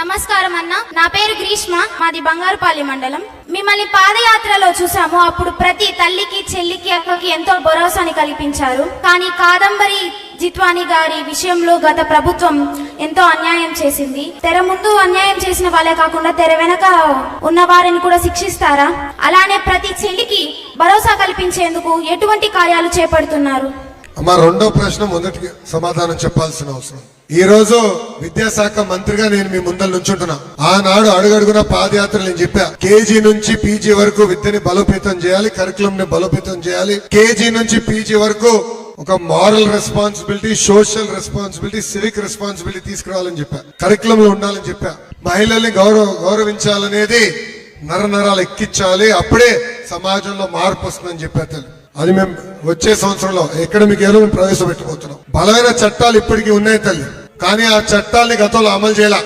నమస్కారం అన్న, నా పేరు గ్రీష్మ, మాది బంగారుపల్లి మండలం. మిమ్మల్ని పాదయాత్రలో చూసాము. అప్పుడు ప్రతి తల్లికి, చెల్లికి, అక్కకి ఎంతో భరోసాని కల్పించారు. కానీ కాదంబరి జిత్వాని గారి విషయంలో గత ప్రభుత్వం ఎంతో అన్యాయం చేసింది. తెర ముందు అన్యాయం చేసిన వాళ్ళే కాకుండా తెర వెనక ఉన్న వారిని కూడా శిక్షిస్తారా? అలానే ప్రతి చెల్లికి భరోసా కల్పించేందుకు ఎటువంటి కార్యాలు చేపడుతున్నారు? అమ్మా, రెండో ప్రశ్న మొదటికి సమాధానం చెప్పాల్సిన అవసరం. ఈ రోజు విద్యాశాఖ మంత్రిగా నేను మీ ముందర నుంచుంటున్నా. ఆనాడు అడుగడుగున పాదయాత్రలు నేను చెప్పా, కేజీ నుంచి పీజీ వరకు విద్యని బలోపేతం చేయాలి, కరికులం ని బలోపేతం చేయాలి. కేజీ నుంచి పీజీ వరకు ఒక moral responsibility, social responsibility, civic responsibility తీసుకురావాలని చెప్పా. కరికులం లో ఉండాలని చెప్పా. మహిళల్ని గౌరవించాలనేది నరనరాలు ఎక్కించాలి, అప్పుడే సమాజంలో మార్పు వస్తుందని చెప్పా. అది మేము వచ్చే సంవత్సరంలో అకాడమిక్ ఇయర్ ప్రవేశపెట్టబోతున్నాం. బలమైన చట్టాలు ఇప్పటికీ ఉన్నాయి తల్లి, కానీ ఆ చట్టాలని గతంలో అమలు చేయాల.